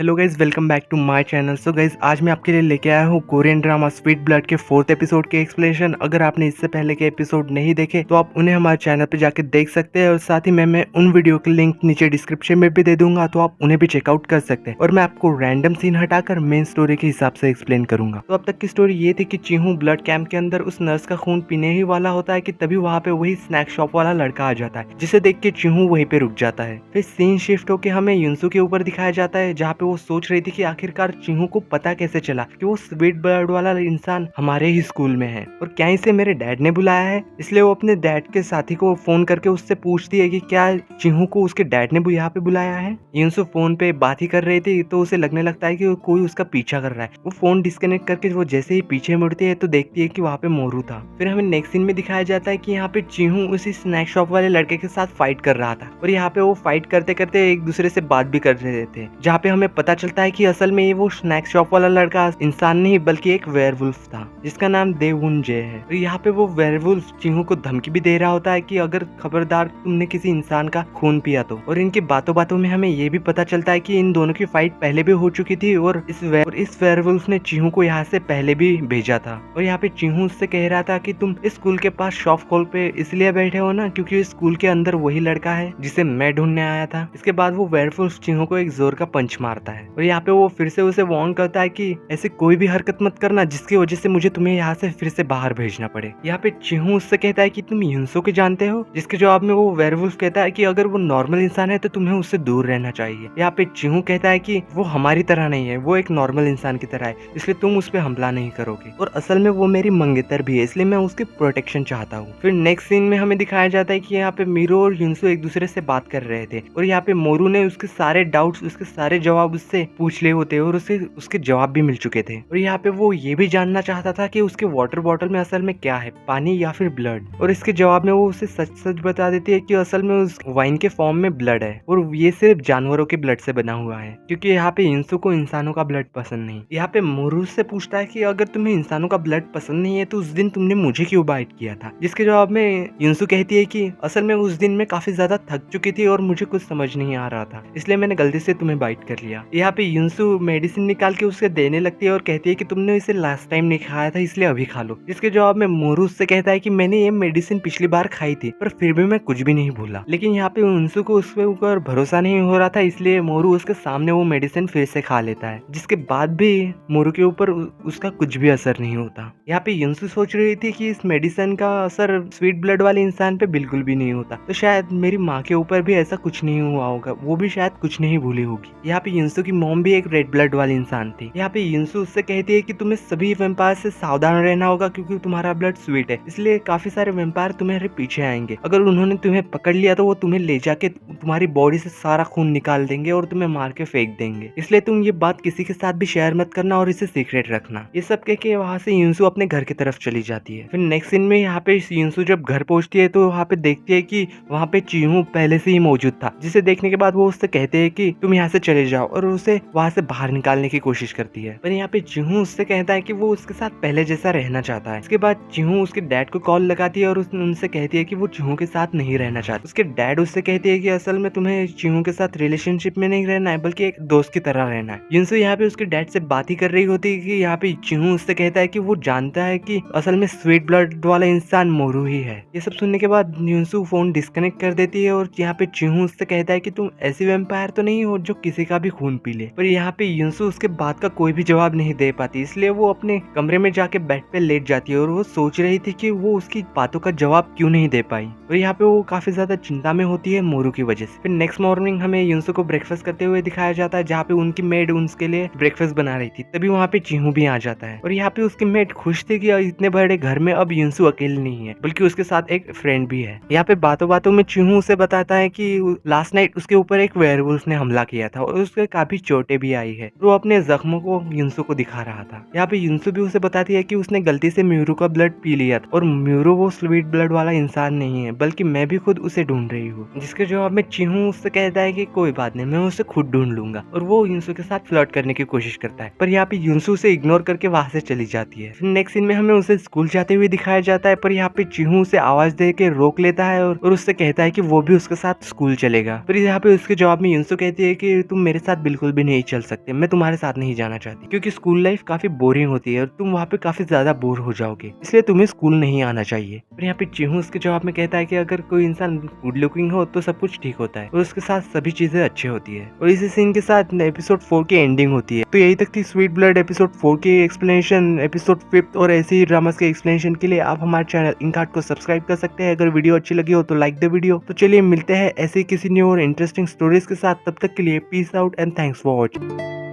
Hello guys, welcome back to my channel. So guys, आज मैं आपके लिए लेके आया हूँ कोरियन ड्रामा स्वीट ब्लड के 4th एपिसोड के एक्सप्लेनेशन। अगर आपने इससे पहले के एपिसोड नहीं देखे तो आप उन्हें हमारे चैनल पे जाके देख सकते हैं, और साथ ही मैं उन वीडियो के लिंक नीचे डिस्क्रिप्शन में भी दे दूंगा, तो आप उन्हें भी चेकआउट कर सकते हैं। और मैं आपको रैंडम सीन हटाकर मेन स्टोरी के हिसाब से एक्सप्लेन करूंगा। तो अब तक की स्टोरी ये थी कि चीहू ब्लड कैंप के अंदर उस नर्स का खून पीने ही वाला होता है कि तभी वहाँ पे वही स्नैक शॉप वाला लड़का आ जाता है, जिसे देख के चीहू वहीं पे रुक जाता है। फिर सीन शिफ्ट होकर हमें युनसू के ऊपर दिखाया जाता है, जहाँ पे वो सोच रही थी कि आखिरकार चीहू को पता कैसे चला कि वो स्वीट बर्ड वाला इंसान हमारे ही स्कूल में है, और क्या इसे मेरे डैड ने बुलाया है। इसलिए वो अपने डैड के साथी को फोन करके उससे पूछती है कि क्या चीहू को उसके डैड ने यहाँ पे बुलाया है। युनसू फोन पे बात ही कर रही थी तो उसे लगने लगता है कि कोई उसका पीछा कर रहा है। वो फोन डिस्कनेक्ट करके वो जैसे ही पीछे मुड़ती है तो देखती है कि वहाँ पे मोरू था। फिर हमें नेक्स्ट सीन में दिखाया जाता है कि यहाँ पे चीहू उसी स्नैक शॉप वाले लड़के के साथ फाइट कर रहा था, और यहाँ पे वो फाइट करते करते एक दूसरे से बात भी कर रहे थे, जहाँ पे हमें पता चलता है कि असल में ये वो स्नैक शॉप वाला लड़का इंसान नहीं बल्कि एक वेयरवुल्फ था, जिसका नाम देवुनजे है। और यहाँ पे वो वेयरवुल्फ चीहू को धमकी भी दे रहा होता है कि अगर खबरदार तुमने किसी इंसान का खून पिया तो। और इनकी बातों बातों में हमें ये भी पता चलता है कि इन दोनों की फाइट पहले भी हो चुकी थी, और इस वेयरवुल्फ ने चीहू को यहाँ से पहले भी भेजा था। और यहाँ पे चीहू उससे कह रहा था कि तुम इस स्कूल के पास शॉप खोल पे इसलिए बैठे हो ना क्योंकि इस स्कूल के अंदर वही लड़का है जिसे मैं ढूंढने आया था। इसके बाद वो वेयरवुल्फ चीहू को एक जोर का पंच मारता है, और यहाँ पे वो फिर से उसे वार्न करता है कि ऐसी कोई भी हरकत मत करना जिसकी वजह से मुझे तुम्हें यहाँ से फिर से बाहर भेजना पड़े। यहाँ पे चीहू उससे कहता है कि तुम युनसो को जानते हो, जिसके जवाब में वो वेयरवुल्फ कहता है कि अगर वो नॉर्मल इंसान है तो तुम्हें उससे दूर रहना चाहिए। यहाँ पे चीहू कहता है कि वो हमारी तरह नहीं है, वो एक नॉर्मल इंसान की तरह है, इसलिए तुम उस पर हमला नहीं करोगे, और असल में वो मेरी मंगेतर भी है, इसलिए मैं उसकी प्रोटेक्शन चाहता हूँ। फिर नेक्स्ट सीन में हमें दिखाया जाता है कि यहाँ पे मीरो और युनसो एक दूसरे से बात कर रहे थे, और यहाँ पे मोरू ने उसके सारे डाउट्स, उसके सारे जवाब उससे पूछ लिए होते, और उसे उसके जवाब भी मिल चुके थे। और यहाँ पे वो ये भी जानना चाहता था कि उसके वाटर बॉटल में असल में क्या है, पानी या फिर ब्लड। और इसके जवाब में वो उसे सच सच बता देती है कि असल में उस वाइन के फॉर्म में ब्लड है, और ये सिर्फ जानवरों के ब्लड से बना हुआ है, क्योंकि यहाँ पे युनसो को इंसानों का ब्लड पसंद नहीं। यहाँ पे मोरू से पूछता है कि अगर तुम्हें इंसानों का ब्लड पसंद नहीं है तो उस दिन तुमने मुझे क्यों बाइट किया था, जिसके जवाब में युनसो कहती है कि असल में उस दिन मैं काफी ज्यादा थक चुकी थी और मुझे कुछ समझ नहीं आ रहा था, इसलिए मैंने गलती से तुम्हें बाइट कर लिया। यहाँ पे युनसो मेडिसिन निकाल के उसे देने लगती है और कहती है कि तुमने इसे लास्ट टाइम नहीं खाया था इसलिए अभी खा लो, जिसके जवाब में मोरू उससे कहता है कि मैंने ये मेडिसिन पिछली बार खाई थी पर फिर भी मैं कुछ भी नहीं भूला। लेकिन यहाँ पे युनसो को उस पे ऊपर भरोसा नहीं हो रहा था, इसलिए मोरू उसके सामने वो मेडिसिन फिर से खा लेता है, जिसके बाद भी मोरू के ऊपर उसका कुछ भी असर नहीं होता। यहाँ पे युनसो सोच रही थी कि इस मेडिसिन का असर स्वीट ब्लड वाले इंसान पे बिल्कुल भी नहीं होता, तो शायद मेरी माँ के ऊपर भी ऐसा कुछ नहीं हुआ होगा, वो भी शायद कुछ नहीं भूली होगी। यहाँ पे युनसो की मॉम भी एक रेड ब्लड वाली इंसान थी। यहाँ पे युनसो उससे कहती है कि तुम्हें सभी वेम्पायर से सावधान रहना होगा क्योंकि तुम्हारा ब्लड स्वीट है, इसलिए काफी सारे वेम्पायर तुम्हारे पीछे आएंगे। अगर उन्होंने तुम्हें पकड़ लिया तो वो तुम्हें ले जाके तुम्हारी बॉडी से सारा खून निकाल देंगे और तुम्हें मार के फेंक देंगे, इसलिए तुम ये बात किसी के साथ भी शेयर मत करना और इसे सीक्रेट रखना। ये सब कह के वहाँ से युनसो अपने घर की तरफ चली जाती है। फिर नेक्स्ट सीन में यहाँ पे युनसो जब घर पहुंचती है तो वहाँ पे देखती है कि वहाँ पे चीहू पहले से ही मौजूद था, जिसे देखने के बाद वो उससे कहते हैं कि तुम यहाँ से चले जाओ, और उसे वहाँ से बाहर निकालने की कोशिश करती है। पर यहाँ पे चीहू उससे कहता है कि वो उसके साथ पहले जैसा रहना चाहता है। इसके बाद चीहू उसके डैड को कॉल लगाती है और उनसे कहती है कि वो चीहू के साथ नहीं रहना चाहती। उसके डैड उससे कहती है कि असल में तुम्हें चीहू के साथ रिलेशनशिप में नहीं रहना है बल्कि एक दोस्त की तरह रहना है। युनसो यहाँ पे उसके डैड से बात ही कर रही होती है कि यहाँ पे चीहू उससे कहता है कि वो जानता है कि असल में स्वीट ब्लड वाला इंसान मोरू ही है। ये सब सुनने के बाद युनसो फोन डिस्कनेक्ट कर देती है, और यहाँ पे चीहू उससे कहता है कि तुम ऐसी वैम्पायर तो नहीं हो जो किसी का भी खून पी ले। पर यहाँ पे युनसो उसके बात का कोई भी जवाब नहीं दे पाती, इसलिए वो अपने कमरे में जाके बेड पे लेट जाती है, और वो सोच रही थी कि वो उसकी बातों का जवाब क्यों नहीं दे पाई। और यहाँ पे वो काफी ज्यादा चिंता में होती है मोरू की वजह से। फिर नेक्स्ट मॉर्निंग हमें युनसो को ब्रेकफास्ट करते हुए दिखाया जाता है, जहाँ पे उनकी मेड उनके लिए ब्रेकफास्ट बना रही थी। तभी वहाँ पे चीहू भी आ जाता है, और यहाँ पे उसकी मेड खुश थी कि इतने बड़े घर में अब युनसो अकेले नहीं है बल्कि उसके साथ एक फ्रेंड भी है। यहाँ पे बातों बातों में चीहू उसे बताता है कि लास्ट नाइट उसके ऊपर एक वेयरवुल्फ ने हमला किया था और उसके काफी चोटें भी आई है। वो अपने जख्मों को युनसो को दिखा रहा था। यहाँ पे युनसो भी उसे बताती है कि उसने गलती से म्यूरो का ब्लड पी लिया था, और म्यूरो वो स्वीट ब्लड वाला इंसान नहीं है बल्कि मैं भी खुद उसे ढूंढ रही हूँ। जिसके जवाब में चीहू उससे कहता है कि कोई बात नहीं, मैं उसे खुद ढूंढ लूंगा, और वो युनसो के साथ फ्लर्ट करने की कोशिश करता है। पर यहाँ पे युनसो उसे इग्नोर करके वहां से चली जाती है। फिर नेक्स्ट सीन में हमें उसे स्कूल जाते हुए दिखाया जाता है, पर यहाँ पे चीहू उसे आवाज दे के रोक लेता है और उससे कहता है कि वो भी उसके साथ स्कूल चलेगा। फिर यहाँ पे उसके जवाब में युनसो कहती है कि तुम मेरे साथ बिल्कुल भी नहीं चल सकते, मैं तुम्हारे साथ नहीं जाना चाहती क्योंकि स्कूल लाइफ काफी बोरिंग होती है और तुम वहाँ पे काफी ज्यादा बोर हो जाओगे, इसलिए तुम्हें स्कूल नहीं आना चाहिए। फिर यहाँ पे चीहू उसके जवाब में कहता है कि अगर कोई इंसान गुड लुकिंग हो तो सब कुछ ठीक होता है और उसके साथ सभी चीजें अच्छी होती है। और इसी सीन के साथ एपिसोड 4 की एंडिंग होती है। तो यही तक थी स्वीट ब्लड एपिसोड 4 की एक्सप्लेनेशन। एपिसोड 5 और ऐसे ही ड्रामास के एक्सप्लेनेशन के लिए आप हमारे चैनल इंकार्ट को सब्सक्राइब कर सकते हैं। अगर वीडियो अच्छी लगी हो तो लाइक द वीडियो। तो चलिए मिलते हैं ऐसे किसी न्यू और इंटरेस्टिंग स्टोरीज के साथ, तब तक के लिए peace out and thanks for watching.